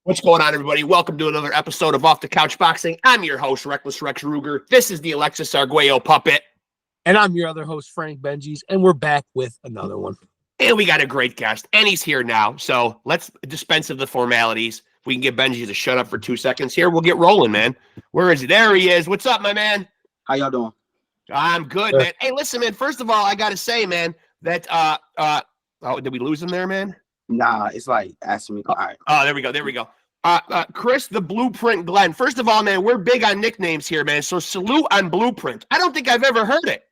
What's going on, everybody? Welcome to another episode of Off the Couch Boxing. I'm your host, Reckless Rex Ruger. This is the Alexis Arguello puppet. And I'm your other host, Frank Benjis, and we're back with another one. And we got a great guest, and he's here now. So let's dispense of the formalities. If we can get Benji to shut up for 2 seconds here, we'll get rolling, man. Where is he? There he is. What's up, my man? How y'all doing? I'm good, man. Hey, listen, man. First of all, I got to say, man, that oh, did we lose him there, man? Nah, it's like asking me. All right. Oh, there we go. There we go. Chris, the Blueprint Glenn. First of all, man, we're big on nicknames here, man. So salute on Blueprint. I don't think I've ever heard it.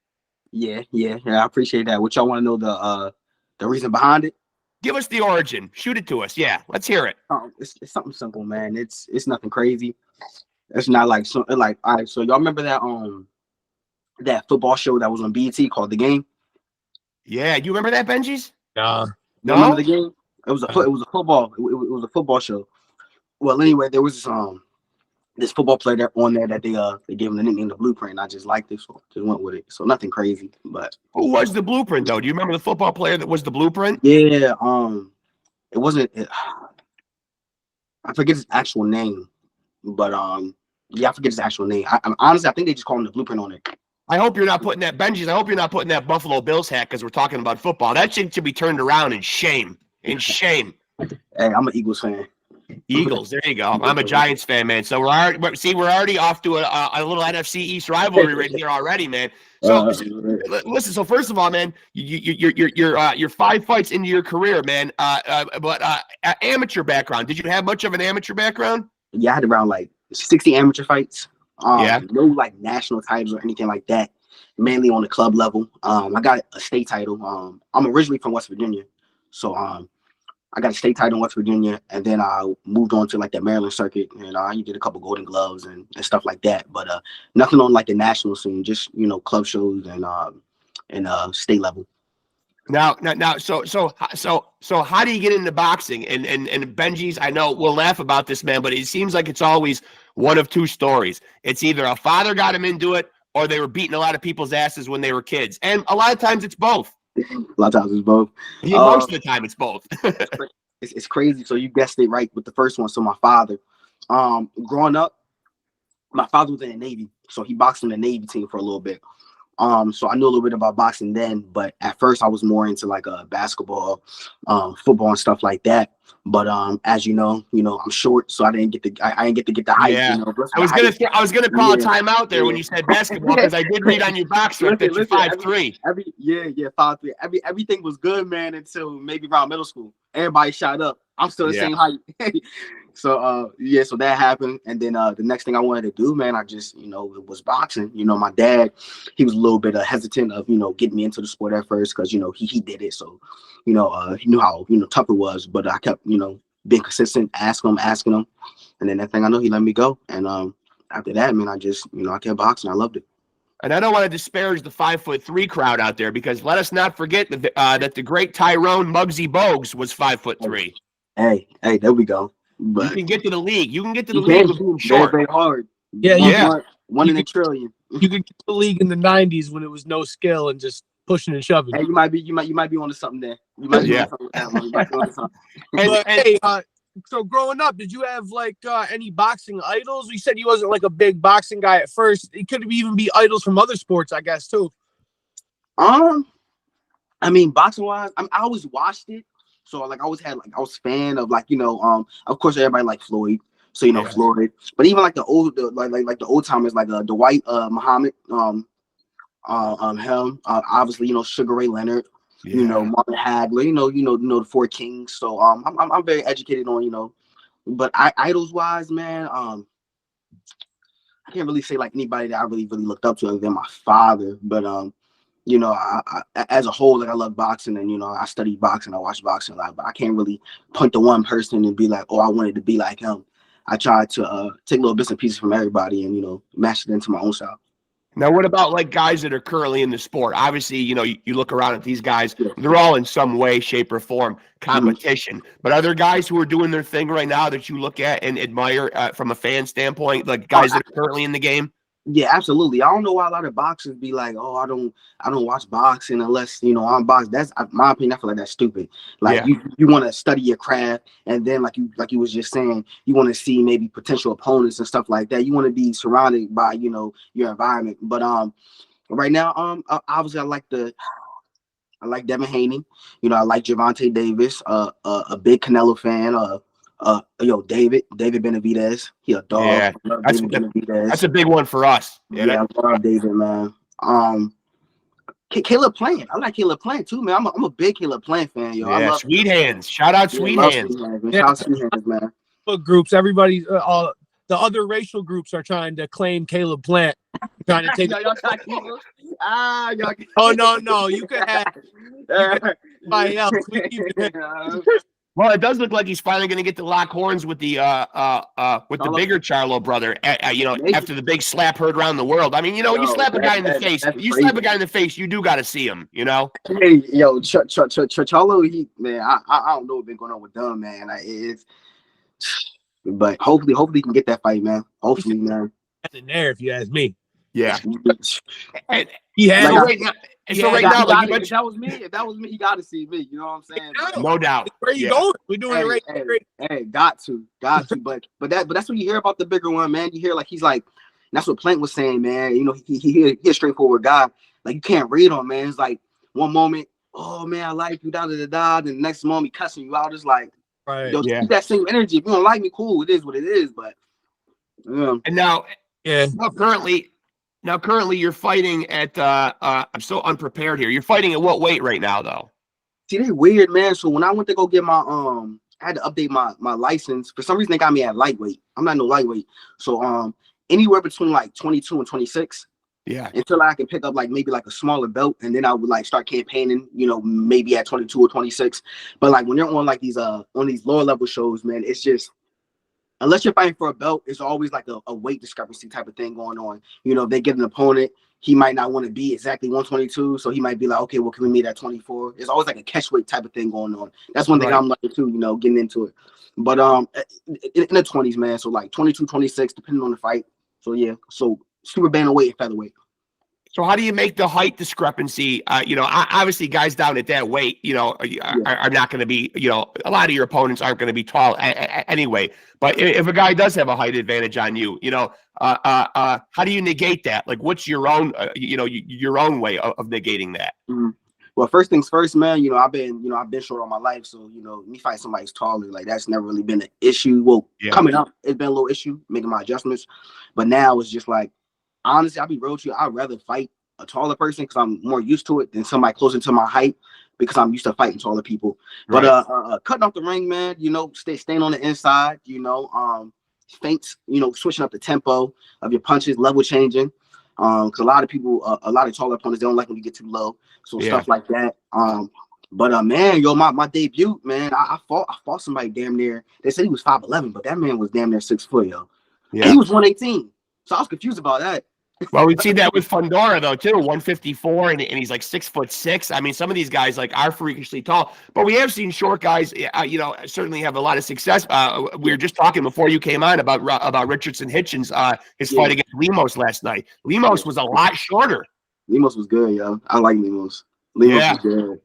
Yeah. I appreciate that. What y'all want to know the reason behind it? Give us the origin. Shoot it to us. Yeah, let's hear it. It's something simple, man. It's nothing crazy. It's not like so. Like, all right. So y'all remember that football show that was on BET called The Game? Yeah, you remember that, Benji's? No. No. Remember The Game? It was a football show. Well, anyway, there was this football player there on there that they gave him the nickname the Blueprint. And I just liked it, so just went with it. So nothing crazy, but Who was the Blueprint though? Do you remember the football player that was the Blueprint? yeah, it wasn't. I forget his actual name, but yeah, I forget his actual name. Honestly, I think they just call him the Blueprint on it. I hope you're not putting that, Benji's. I hope you're not putting that Buffalo Bills hat because we're talking about football. That shit should be turned around in shame. In shame. Hey, I'm an Eagles fan. Eagles, there you go. I'm a Giants fan, man. So we're already off to a little NFC East rivalry right here already, man. So listen. So first of all, man, you're 5 fights into your career, man. But amateur background. Did you have much of an amateur background? Yeah, I had around like 60 amateur fights. Yeah. No like national titles or anything like that. Mainly on the club level. I got a state title. I'm originally from West Virginia, so I got a state title in West Virginia, and then I moved on to like the Maryland circuit, and I did a couple Golden Gloves and stuff like that. But nothing on like the national scene, just club shows and state level. Now, so how do you get into boxing? And Benji's, I know we'll laugh about this, man, but it seems like it's always one of two stories. It's either a father got him into it, or they were beating a lot of people's asses when they were kids, and a lot of times it's both. A lot of times it's both. Yeah, most of the time it's both. It's crazy. So you guessed it right with the first one. So my father, growing up, my father was in the Navy, so he boxed in the Navy team for a little bit. So I knew a little bit about boxing then, but at first I was more into like basketball, football and stuff like that. But as you know, I'm short, so I didn't get to get the height. Yeah. I was gonna call a timeout there when you said basketball because I did read on your box rep that you're 5'3". 5'3". Everything was good, man, until maybe around middle school. Everybody shot up. I'm still the same height. So so that happened, and then the next thing I wanted to do, man, I just it was boxing. My dad, he was a little bit hesitant of getting me into the sport at first because he did it, so he knew how tough it was. But I kept being consistent, asking him, and then that thing I know he let me go, and after that, man, I just I kept boxing. I loved it. And I don't want to disparage the 5'3" crowd out there because let us not forget that the great Tyrone Muggsy Bogues was 5'3". Hey, there we go. But you can get to the league. You can get to the league with being short. Very hard. Yeah. One in a trillion. You could get to the league in the '90s when it was no skill and just pushing and shoving. Hey, you might be onto something there. You might be onto something. So growing up, did you have like any boxing idols? You said you wasn't like a big boxing guy at first. It could even be idols from other sports, I guess, too. I mean, boxing wise, I always watched it. So like I was a fan of of course everybody liked Floyd. So Floyd. But even like the old timers like Dwight Muhammad, him, obviously, Sugar Ray Leonard, Marvin Hagler, the Four Kings. So I'm very educated on, but idols wise, man, I can't really say like anybody that I really looked up to other than my father. But I, as a whole, like I love boxing, and I study boxing, I watch boxing a lot, but I can't really point to one person and be like, oh, I wanted to be like him. I tried to take little bits and pieces from everybody and mash it into my own style. Now, what about like guys that are currently in the sport? Obviously, you look around at these guys; they're all in some way, shape, or form competition. But are there guys who are doing their thing right now that you look at and admire from a fan standpoint, like guys that are currently in the game? Yeah, absolutely. I don't know why a lot of boxers be like, "Oh, I don't watch boxing unless I'm boxing." That's my opinion. I feel like that's stupid. Like Yeah. you want to study your craft, and then like you was just saying, you want to see maybe potential opponents and stuff like that. You want to be surrounded by your environment. But right now obviously I like Devin Haney. I like Gervonta Davis. A big Canelo fan. David Benavidez. He a dog. Yeah. I love That's David Benavidez. that's a big one for us. Yeah, I love David, man. Caleb Plant. I like Caleb Plant too, man. I'm a big Caleb Plant fan, yo. I Yeah, love Sweet Hands. Shout out yeah, Sweet love Hands. Sweet Hands, man. Yeah. Shout out Sweet Hands, man. Groups, everybody, all the other racial groups are trying to claim Caleb Plant, trying to take. y'all y'all. Oh no, you could have somebody else. We keep it. Well, it does look like he's finally going to get to lock horns with the bigger Charlo brother. After the big slap heard around the world. I mean, when you slap a guy in the face, you do got to see him. Hey, yo, Charlo, man, I don't know what's been going on with them, man. But hopefully he can get that fight, man. Hopefully, man. That's in there, if you ask me. Yeah. And he had right now, if that was me, he got to see me. You know what I'm saying? No doubt. Where you going? We're doing it right. Hey, got to. But that's what you hear about the bigger one, man. You hear he's like, that's what Plant was saying, man. He's a straightforward guy. Like you can't read on, man. It's like one moment, oh man, I like you, da da da da. Then the next moment, he cussing you out. It's like, right. Keep that same energy. If you don't like me, cool. It is what it is. But and now currently you're fighting at I'm so unprepared here. You're fighting at what weight right now, though? See, they weird, man. So when I went to go get my I had to update my license. For some reason, they got me at lightweight. I'm not no lightweight. So anywhere between like 22 and 26. Yeah. Until I can pick up maybe a smaller belt, and then I would start campaigning, maybe at 22 or 26. But when you're on these lower level shows, man, it's just, unless you're fighting for a belt, it's always a weight discrepancy type of thing going on. If they get an opponent, he might not want to be exactly 122, so he might be like, okay, well, can we meet at 24? It's always a catch weight type of thing going on. That's one thing I'm liking too, getting into it. But in the 20s, man, so 22, 26, depending on the fight. So yeah, so super bantamweight and featherweight. So how do you make the height discrepancy? Obviously guys down at that weight, are not going to be, a lot of your opponents aren't going to be tall anyway. But if a guy does have a height advantage on you, how do you negate that? What's your own, your own way of negating that? Mm-hmm. Well, first things first, man. I've been short all my life, so me fighting somebody who's taller, that's never really been an issue. Well, coming up, it's been a little issue making my adjustments, but now it's just honestly, I'll be real with you. I'd rather fight a taller person because I'm more used to it than somebody closer to my height because I'm used to fighting taller people. Right. But cutting off the ring, man, staying on the inside, feints, switching up the tempo of your punches, level changing. Because a lot of people, a lot of taller opponents, they don't like when you get too low. So stuff like that. But man, my debut, man, I fought somebody damn near. They said he was 5'11", but that man was damn near 6 foot, yo. Yeah. And he was 118. So I was confused about that. Well, we've seen that with Fundora though too, 154, and he's 6'6". I mean, some of these guys are freakishly tall, but we have seen short guys, certainly have a lot of success. We were just talking before you came on about Richardson Hitchens, his fight against Lemos last night. Lemos was a lot shorter. Lemos was good, yo. I like Lemos. Was good.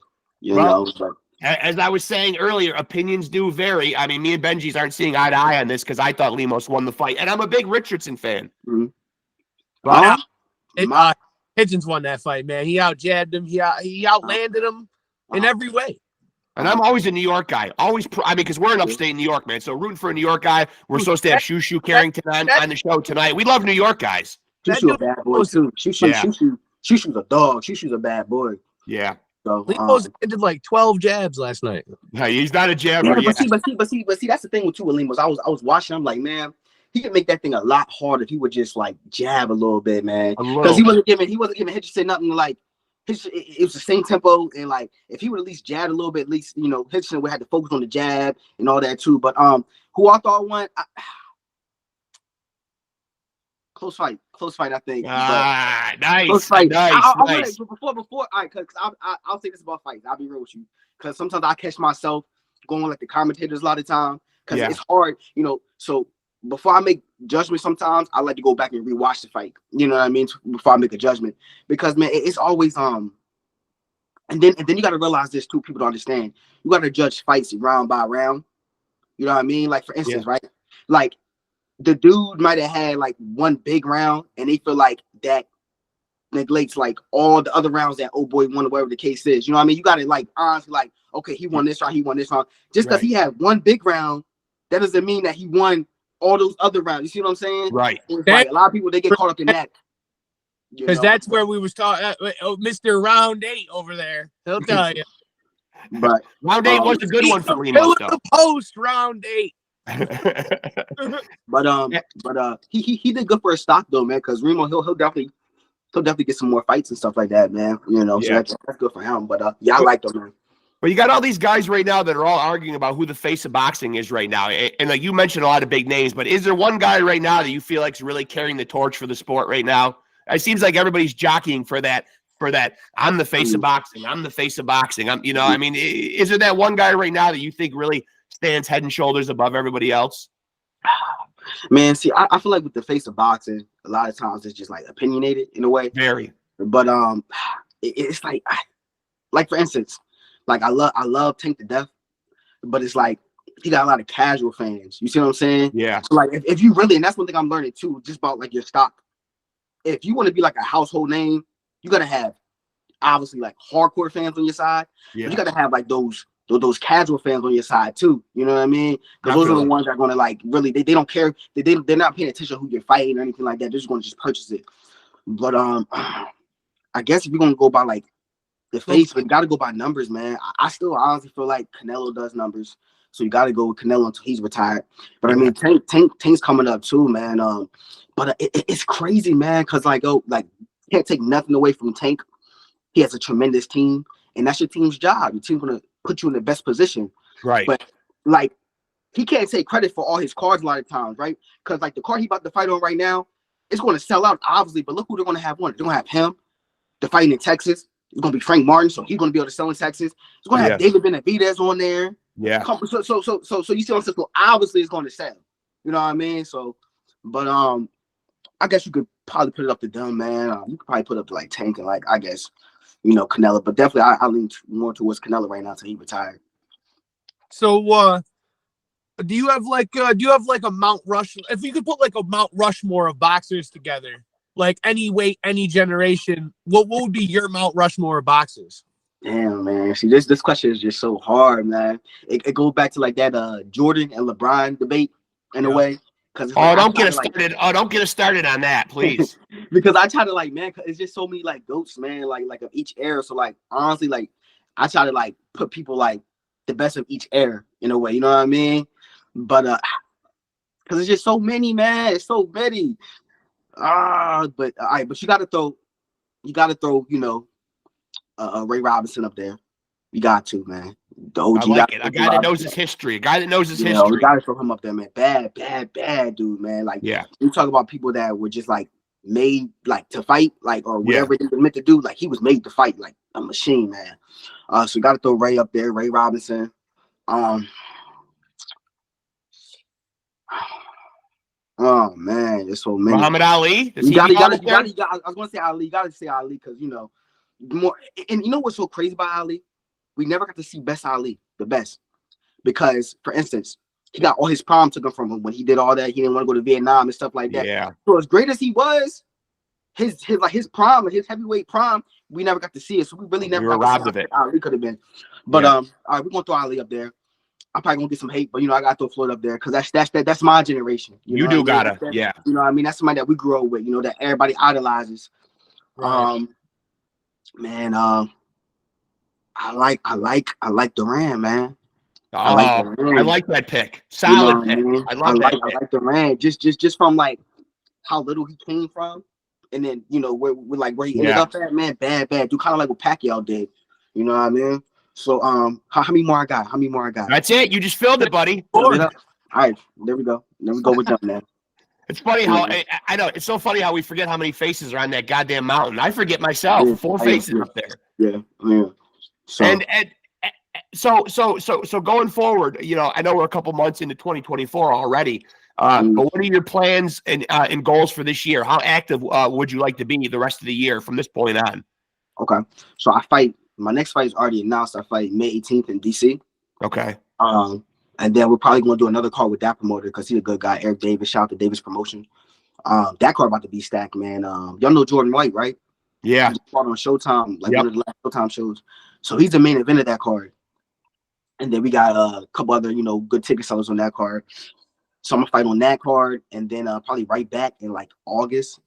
As I was saying earlier, opinions do vary. I mean, me and Benji's aren't seeing eye to eye on this because I thought Lemos won the fight, and I'm a big Richardson fan. Mm-hmm. Hitchens won that fight, man. He out-jabbed him. He outlanded him in every way. And I'm always a New York guy. Because we're in upstate New York, man. So rooting for a New York guy. We're supposed to have Shushu Carrington on the show tonight. We love New York guys. Shushu's a bad boy, too. Shushu's a dog. Shushu's a bad boy. Yeah. So, Lemos did 12 jabs last night. Hey, he's not a jabber. Yeah, but see, that's the thing with Lemos. I was watching. I'm like, man, he could make that thing a lot harder if he would just jab a little bit, man. Because he wasn't giving Hitchens nothing it was the same tempo, and if he would at least jab a little bit, at least Hitchens would have to focus on the jab and all that too. But who I thought won? Close fight, I think. Nice. Close fight. Nice. Before, all right, because I'll say this about fights. I'll be real with you, because sometimes I catch myself going the commentators a lot of time because it's hard, So before I make judgments, sometimes I like to go back and rewatch the fight. You know what I mean? Before I make a judgment, because man, it's always and then you got to realize this too. People don't understand. You got to judge fights round by round. You know what I mean? Like for instance, right? Like the dude might have had like one big round, and they feel like that neglects like all the other rounds that old boy won, or whatever the case is. You know what I mean? You got to like honestly like, okay, he won this round, he won this round. Just because he had one big round, that doesn't mean that he won all those other rounds. You see what I'm saying? Right. Like a lot of people, they get caught up in that. Because that's where we was talking. Mr. Round 8 over there, he'll tell you. But round 8 was a good one for Remo. The post round 8. but he did good for his stock though, man. Because Remo, he'll definitely get some more fights and stuff like that, man. You know, so that's good for him. But I like him, man. But you got all these guys right now that are all arguing about who the face of boxing is right now. And like you mentioned a lot of big names, but is there one guy right now that you feel like is really carrying the torch for the sport right now? It seems like everybody's jockeying for that. I'm the face of boxing. I'm the face of boxing. I mean, is there that one guy right now that you think really stands head and shoulders above everybody else? Man, see, I feel like with the face of boxing, a lot of times it's just like opinionated in a way. Very. But it's like for instance, like I love Tank to death, but it's like he got a lot of casual fans. You see what I'm saying? Yeah. So like if you really, and that's one thing I'm learning too, just about like your stock. If you want to be like a household name, you gotta have obviously like hardcore fans on your side. Yeah. But you gotta have like those casual fans on your side too. You know what I mean? Because those are the ones that are gonna like really they don't care. They're not paying attention to who you're fighting or anything like that. They're just gonna just purchase it. But I guess if you're gonna go by like the face, but you gotta go by numbers, man. I still honestly feel like Canelo does numbers. So you gotta go with Canelo until he's retired. But I mean Tank's coming up too, man. But it's crazy, man, because like can't take nothing away from Tank. He has a tremendous team, and that's your team's job. Your team's gonna put you in the best position. Right. But like he can't take credit for all his cards a lot of times, right? Because like the card he about to fight on right now, it's gonna sell out, obviously, but look who they're gonna have on. They're gonna have him, the fighting in Texas. It's gonna be Frank Martin, so he's gonna be able to sell in Texas. It's gonna have David Benavidez on there. Yeah. So you see what I'm saying? So obviously it's gonna sell. You know what I mean? So, but I guess you could probably put it up to them, man. You could probably put it up to like Tank and like I guess, you know, Canelo. But definitely I lean more towards Canelo right now until he retired. So do you have like a Mount Rush? If you could put like a Mount Rushmore of boxers together, like any weight, any generation, what would be your Mount Rushmore of boxers? Damn, man. See, this question is just so hard, man. It goes back to like that Jordan and LeBron debate in a way. Like, don't get us started. Don't get us started on that, please. Because I try to like, man, it's just so many like goats, man, like of each era. So like honestly, like I try to like put people like the best of each era in a way, you know what I mean? But because it's just so many, man. It's so many. But all right, but you gotta throw, you know, Ray Robinson up there. You got to, man. The OG. I like it. A guy that knows his history. A guy that knows his history. You gotta throw him up there, man. Bad dude, man. Like, you talk about people that were just like made like to fight, like or whatever they were meant to do. Like he was made to fight, like a machine, man. So you gotta throw Ray up there, Ray Robinson. Oh man, there's so many. Muhammad Ali. I was gonna say Ali. You gotta say Ali because you know more. And you know what's so crazy about Ali? We never got to see best Ali, the best, because for instance, he got all his prime took him from him when he did all that. He didn't want to go to Vietnam and stuff like that. Yeah. So as great as he was, his prime, his heavyweight prime, we never got to see it. So we really never got robbed of it. Ali could have been. But all right, we're gonna throw Ali up there. I'm probably gonna get some hate, but you know I gotta throw Floyd up there because that's my generation. You do gotta, You know what I mean? That's somebody that we grew up with. You know that everybody idolizes. Right. I like Duran, man. I like that pick. Solid pick. I like Duran. Just from like how little he came from, and then you know where he ended up at, man. Bad. Do kind of like what Pacquiao did. You know what I mean? So how many more I got? That's it. You just filled it, buddy. All right, there we go. With them, man. It's funny how I know it's so funny how we forget how many faces are on that goddamn mountain. I forget myself. 4 faces up there. Yeah. So going forward, you know, I know we're a couple months into 2024 already. But what are your plans and goals for this year? How active would you like to be the rest of the year from this point on? Okay, so I fight. My next fight is already announced. I fight May 18th in DC. Okay. And then we're probably going to do another card with that promoter because he's a good guy, Eric Davis. Shout out to Davis Promotion. That card about to be stacked, man. Y'all know Jordan White, right? Yeah. He just fought on Showtime, like one of the last Showtime shows. So he's the main event of that card. And then we got a couple other, good ticket sellers on that card. So I'm gonna fight on that card, and then probably right back in like August,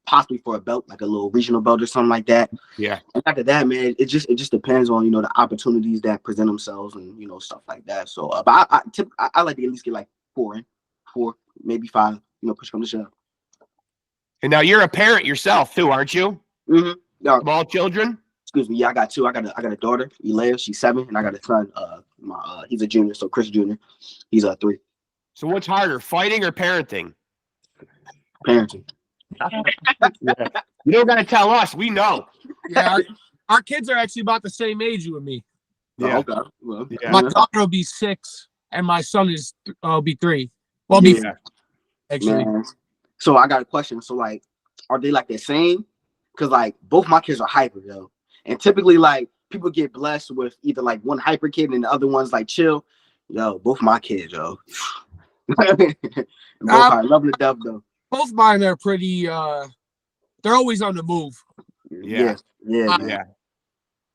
possibly for a belt, like a little regional belt or something like that. Yeah. And after that, man, it just depends on the opportunities that present themselves and stuff like that. So, but I like to at least get like four, maybe five. Push come to shove. And now you're a parent yourself too, aren't you? Mm-hmm. Yeah. Small children. Excuse me. Yeah, I got two. I got a daughter, Elea. She's 7, and I got a son. He's a junior, so Chris Jr. He's 3. So what's harder, fighting or parenting? Parenting. Yeah. You don't got to tell us. We know. Yeah, our kids are actually about the same age, you and me. Yeah. Oh, okay. Well, Yeah. My daughter will be 6, and my son will be 3. Well, be 4, actually. Man. So I got a question. So like, are they like the same? Because like both my kids are hyper, yo. And typically like people get blessed with either like one hyper kid and the other one's like chill. Yo, both my kids, yo. Both I love the death though. Both mine are pretty. They're always on the move. Yeah.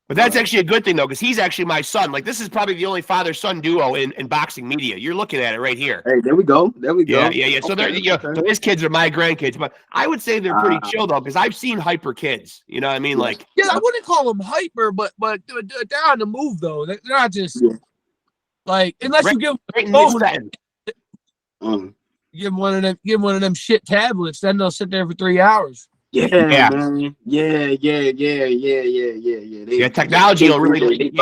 But that's actually a good thing though, because he's actually my son. Like this is probably the only father-son duo in boxing media. You're looking at it right here. Hey, there we go. Yeah. So so his kids are my grandkids, but I would say they're pretty chill though, because I've seen hyper kids. You know what I mean? Like I wouldn't call them hyper, but they're on the move though. They're not just like unless you give them give them one of them shit tablets, then they'll sit there for 3 hours. Yeah, man. Yeah. Technology will really. They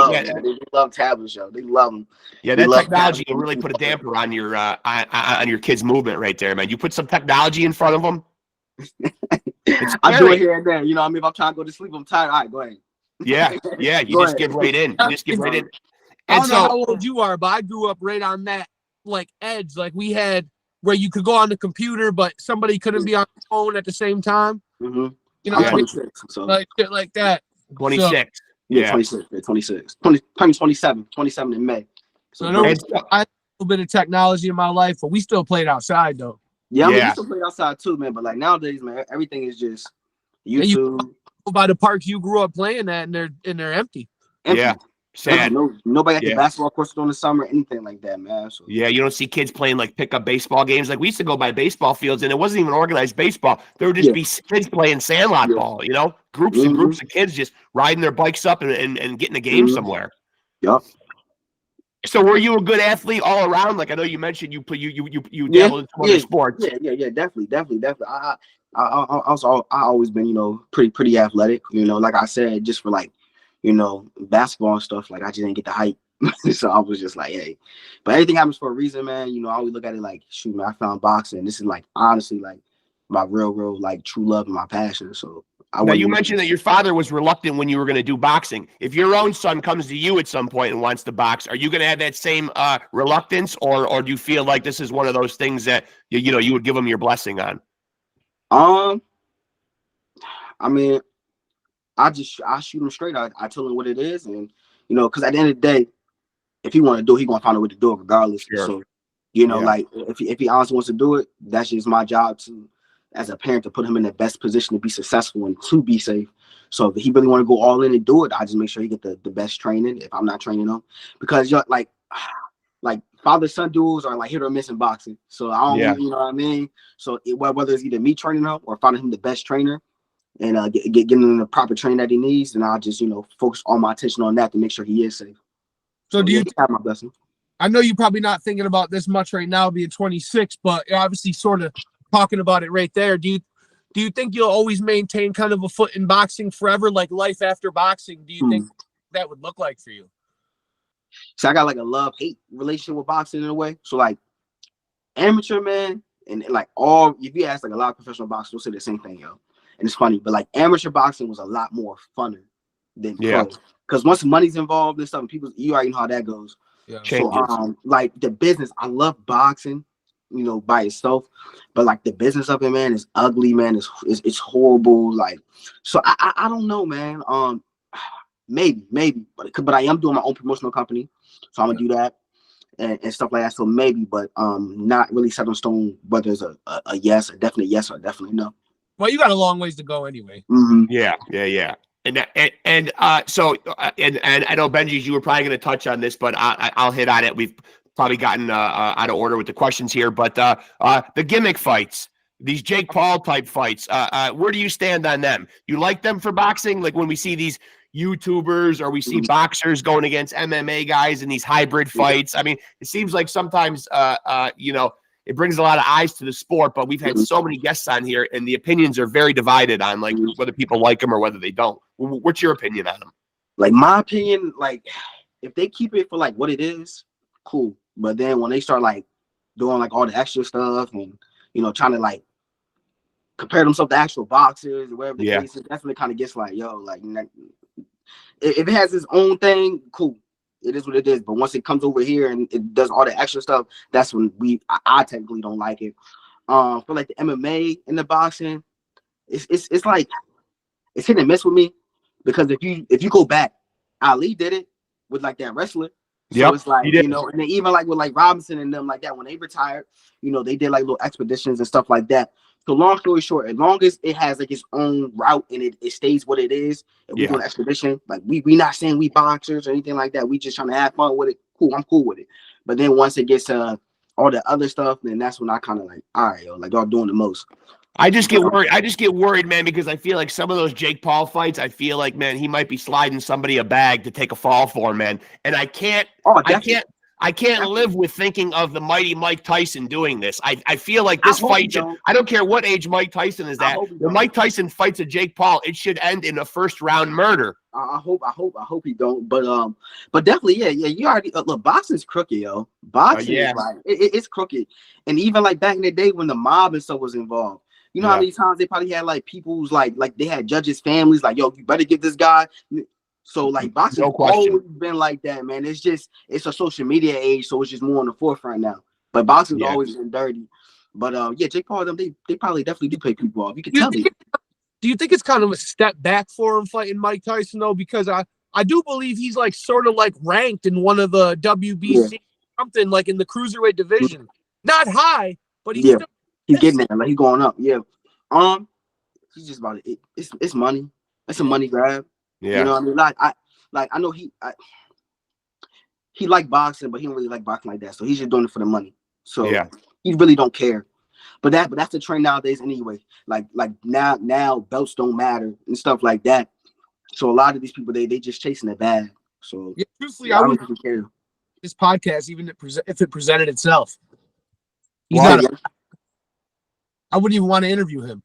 love tablets, yo. They love them. Yeah, that technology will really put a damper on your kids' movement right there, man. You put some technology in front of them. I do it here and there. You know what I mean? If I'm trying to go to sleep, I'm tired. All right, go ahead. Yeah. You just give right in. I don't know how old you are, but I grew up right on that like edge. Like we had where you could go on the computer, but somebody couldn't be on the phone at the same time. Mm-hmm. You know, 26, so. like shit like that. 26. So, yeah, 26. Yeah, 26. 27 in May. So I had a little bit of technology in my life, but we still played outside though. Yeah, I mean, we still played outside too, man. But like nowadays, man, everything is just YouTube. You go by the parks you grew up playing at, and they're empty. Yeah. Sad. Nobody at the basketball course during the summer, anything like that, man. So. Yeah, you don't see kids playing like pickup baseball games. Like we used to go by baseball fields, and it wasn't even organized baseball. There would just be kids playing sandlot ball. You know, groups and groups of kids just riding their bikes up and getting a game somewhere. Yep. So were you a good athlete all around? Like I know you mentioned you dabbled in other sports. Yeah, definitely. I always been pretty athletic. Like I said, just for like. Basketball and stuff, like I just didn't get the hype. So I was just like, hey. But everything happens for a reason, man. I always look at it like, shoot, man, I found boxing. This is like honestly like my real like true love and my passion. So now you mentioned that your father was reluctant when you were going to do boxing. If your own son comes to you at some point and wants to box, are you going to have that same reluctance, or do you feel like this is one of those things that you would give him your blessing on? I mean, I shoot him straight. I tell him what it is, and because at the end of the day, if he want to do it, he gonna find a way to do it regardless. Sure. So, like if he honestly wants to do it, that's just my job to, as a parent, to put him in the best position to be successful and to be safe. So if he really want to go all in and do it, I just make sure he get the best training. If I'm not training him, because like father-son duels are like hit or miss in boxing. So I don't, you know what I mean. So whether it's either me training him or finding him the best trainer. And getting him the proper training that he needs, and I'll just focus all my attention on that to make sure he is safe. So do you have my blessing? I know you're probably not thinking about this much right now, being 26, but you're obviously sort of talking about it right there. Do you think you'll always maintain kind of a foot in boxing forever, like life after boxing? Do you think that would look like for you? So I got like a love-hate relationship with boxing in a way. So like amateur, man, and like if you ask like a lot of professional boxers, they'll say the same thing, yo. And it's funny, but like amateur boxing was a lot more funner than pro. Because once money's involved and stuff, you already know how that goes. Yeah. So like the business, I love boxing, by itself. But like the business of it, man, is ugly, man. It's horrible. Like, so I don't know, man. Maybe, but I am doing my own promotional company, so I'm gonna do that and stuff like that. So maybe, but not really set in stone whether it's a yes, a definite yes, or a definitely no. Well, you got a long ways to go anyway. Mm-hmm. Yeah. And so I know Benji, you were probably going to touch on this, but I'll hit on it. We've probably gotten out of order with the questions here, but the gimmick fights, these Jake Paul type fights, where do you stand on them? You like them for boxing? Like when we see these YouTubers or we see boxers going against MMA guys in these hybrid fights. I mean, it seems like sometimes it brings a lot of eyes to the sport, but we've had so many guests on here and the opinions are very divided on like whether people like them or whether they don't. What's your opinion on them? Like my opinion, like if they keep it for like what it is, cool. But then when they start like doing like all the extra stuff and trying to like compare themselves to actual boxers or whatever the case, it definitely kind of gets like, yo, like if it has its own thing, cool. It is what it is. But once it comes over here and it does all the extra stuff, that's when I technically don't like it. For like the MMA and the boxing, it's like it's hit and miss with me because if you go back, Ali did it with like that wrestler. So it's like, and then even like with like Robinson and them like that, when they retired, they did like little expeditions and stuff like that. So long story short, as long as it has like its own route and it stays what it is, and we do an expedition, like we not saying we boxers or anything like that. We just trying to have fun with it. Cool, I'm cool with it. But then once it gets all the other stuff, then that's when I kind of like, all right, yo, like y'all doing the most. I just get worried, man, because I feel like some of those Jake Paul fights, I feel like, man, he might be sliding somebody a bag to take a fall for, man. And I can't live with thinking of the mighty Mike Tyson doing this. I feel like this fight, I don't care what age Mike Tyson is at. When Mike Tyson fights a Jake Paul, it should end in a first round murder. I hope he don't. But definitely, yeah. You already look. Boxing's crooked, yo. Boxing is like it's crooked. And even like back in the day when the mob and stuff was involved, you know how many times they probably had like people's like they had judges' families like, yo, you better give this guy. So like boxing always been like that, man. It's a social media age, so it's just more on the forefront now. But boxing's always been dirty. But Jake Paul, they probably definitely do pay people off. You can tell me. Do you think it's kind of a step back for him fighting Mike Tyson though? Because I do believe he's like sort of like ranked in one of the WBC something like in the cruiserweight division. Not high, but he's getting there. Like he's going up. Yeah. He's just about it. It's money. It's a money grab. Yeah. You know what I mean? I know he liked boxing, but he don't really like boxing like that. So he's just doing it for the money. So he really don't care. But that's the trend nowadays anyway. Like now belts don't matter and stuff like that. So a lot of these people they just chasing the bag. So truthfully, I wouldn't care this podcast even if it presented itself. I wouldn't even want to interview him.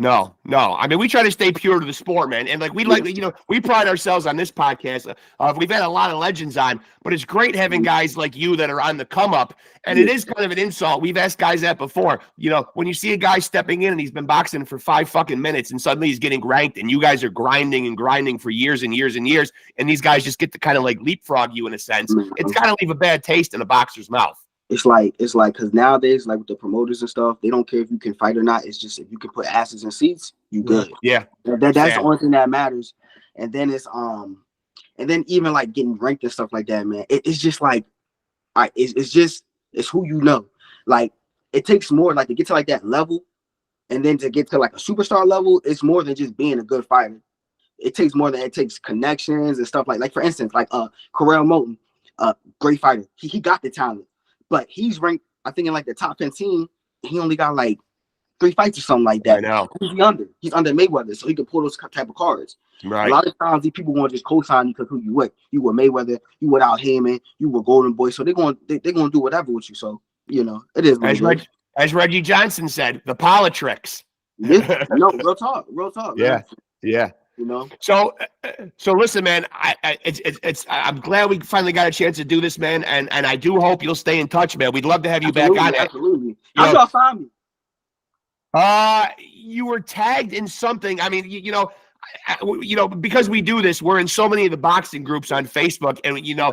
No. I mean, we try to stay pure to the sport, man. And like we pride ourselves on this podcast. We've had a lot of legends on, but it's great having guys like you that are on the come up. And it is kind of an insult. We've asked guys that before. When you see a guy stepping in and he's been boxing for 5 fucking minutes and suddenly he's getting ranked and you guys are grinding for years and years and years, and these guys just get to kind of like leapfrog you in a sense. It's kind of leave a bad taste in a boxer's mouth. It's like because nowadays, like with the promoters and stuff, they don't care if you can fight or not. It's just if you can put asses in seats, you good. Yeah, that's the only thing that matters. And then it's and then even like getting ranked and stuff like that, man. It's just like, it's who you know. Like it takes more like to get to like that level, and then to get to like a superstar level, it's more than just being a good fighter. It takes more than it takes connections and stuff like for instance, like Correll Moulton, great fighter. He got the talent. But he's ranked, I think, in like the top 15. He only got like 3 fights or something like that. I know. He's under Mayweather, so he can pull those type of cards. Right. A lot of times, these people want to just co-sign you because who you with. You were Mayweather. You without Heyman. You were Golden Boy. So they're going to do whatever with you. So it is. As Reggie Johnson said, the politricks. Yeah. No, real talk. Yeah. Yeah. So listen, man. I'm glad we finally got a chance to do this, man. And I do hope you'll stay in touch, man. We'd love to have you back on. Absolutely. How y'all find me? You were tagged in something. I mean, you know, because we do this, we're in so many of the boxing groups on Facebook, and you know,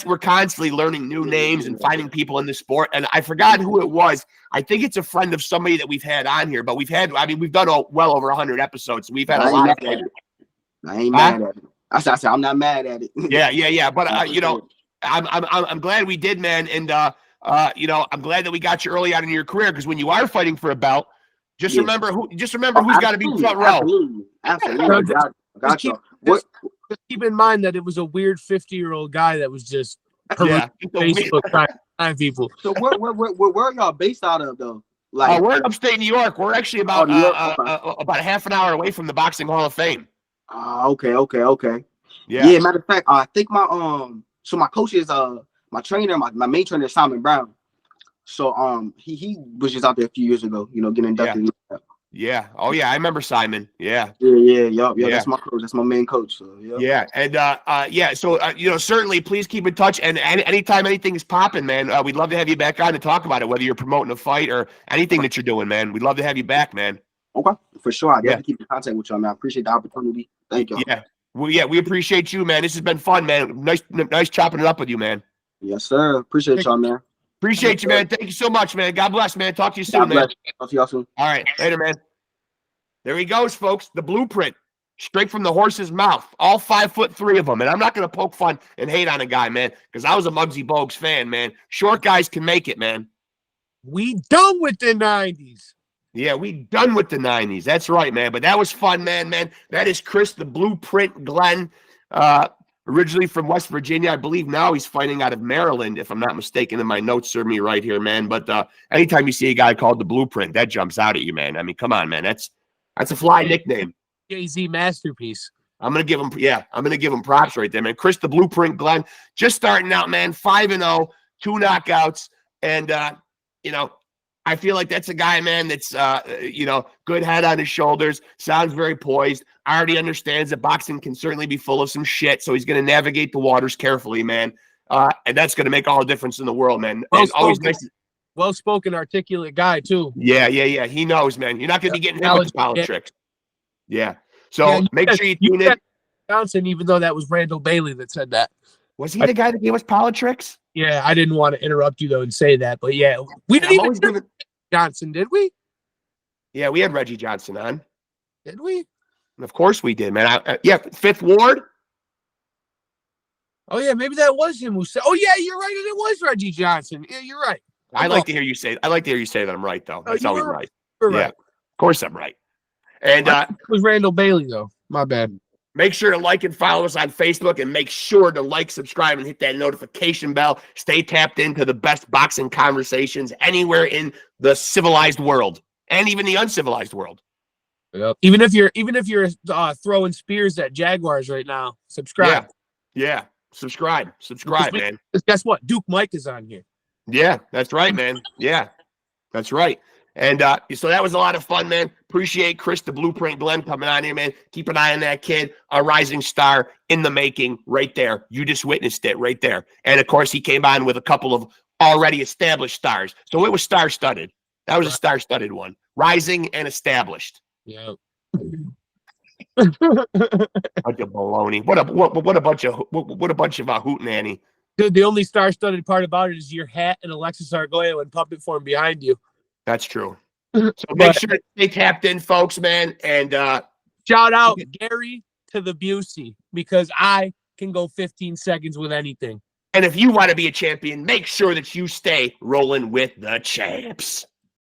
we're constantly learning new names and finding people in the sport. And I forgot who it was. I think it's a friend of somebody that we've had on here, but we've done well over 100 episodes. So we've had a lot of fun. I ain't mad at it. I said I'm not mad at it. Yeah. But you know, I'm glad we did, man. And you know, I'm glad that we got you early on in your career, because when you are fighting for a belt, just remember who's got to be front row. Absolutely. Gotcha. Just keep in mind that it was a weird 50-year-old guy that was just Facebook trying to find people. So where are y'all based out of though? Like we're in upstate New York. We're actually about about a half an hour away from the Boxing Hall of Fame. Okay. Yeah. Matter of fact, I think my coach is my trainer, my main trainer is Simon Brown. So he was just out there a few years ago, you know, getting inducted. Yeah. Oh yeah, I remember Simon. Yeah. That's my coach. That's my main coach. So yeah. And So you know, certainly please keep in touch. And anytime anything's popping, man, we'd love to have you back on to talk about it. Whether you're promoting a fight or anything that you're doing, man, we'd love to have you back, man. Okay, for sure. I definitely keep in contact with y'all, man. I appreciate the opportunity. Thank you. Yeah. Well, we appreciate you, man. This has been fun, man. Nice chopping it up with you, man. Yes, sir. Appreciate y'all, man. Appreciate you, man. Thank you so much, man. God bless, man. Talk to you soon, man. Talk to y'all soon. All right. Later, man. There he goes, folks. The blueprint. Straight from the horse's mouth. All 5'3" of them. And I'm not going to poke fun and hate on a guy, man, because I was a Muggsy Bogues fan, man. Short guys can make it, man. We done with the 90s. Yeah, we done with the 90s. That's right, man. But that was fun, man. That is Chris, the Blueprint Glenn, originally from West Virginia. I believe now he's fighting out of Maryland, if I'm not mistaken, and my notes serve me right here, man. But anytime you see a guy called the Blueprint, that jumps out at you, man. I mean, come on, man. That's a fly nickname. Jay-Z masterpiece. I'm gonna give him props right there, man. Chris, the Blueprint Glenn, just starting out, man. 5-0, 2 knockouts, and you know, I feel like that's a guy, man, that's, you know, good head on his shoulders, sounds very poised, already understands that boxing can certainly be full of some shit, so he's going to navigate the waters carefully, man. And that's going to make all the difference in the world, man. Always nice. Well-spoken, articulate guy, too. Yeah. He knows, man. You're not going to be getting him with politics. Yeah. So make sure you tune in. Johnson, even though that was Randall Bailey that said that. Was he the guy that gave us politics? Yeah, I didn't want to interrupt you, though, and say that. But, yeah, we didn't even give Johnson, did we? Yeah, we had Reggie Johnson on. Did we? Of course we did, man. Fifth Ward. Oh, yeah, maybe that was him who said, oh, yeah, you're right, and it was Reggie Johnson. Yeah, you're right. I like to hear you say that I'm right, though. That's always right. You're right. Of course I'm right. And it was Randall Bailey, though. My bad. Make sure to like and follow us on Facebook, and make sure to like, subscribe, and hit that notification bell. Stay tapped into the best boxing conversations anywhere in the civilized world, and even the uncivilized world. Yep. Even if you're throwing spears at Jaguars right now, subscribe. Yeah. Subscribe, man. Guess what? Duke Mike is on here. Yeah, that's right, man. Yeah, that's right. And so that was a lot of fun, man. Appreciate Chris, the Blueprint Glenn, coming on here, man. Keep an eye on that kid. A rising star in the making right there. You just witnessed it right there. And, of course, he came on with a couple of already established stars. So it was star-studded. That was a star-studded one. Rising and established. Yeah. Bunch of baloney. What a bunch of hootenanny. Dude, the only star-studded part about it is your hat and Alexis Argolla in puppet form behind you. That's true. So make sure to stay tapped in, folks, man. And shout out Gary to the Busey, because I can go 15 seconds with anything. And if you want to be a champion, make sure that you stay rolling with the champs.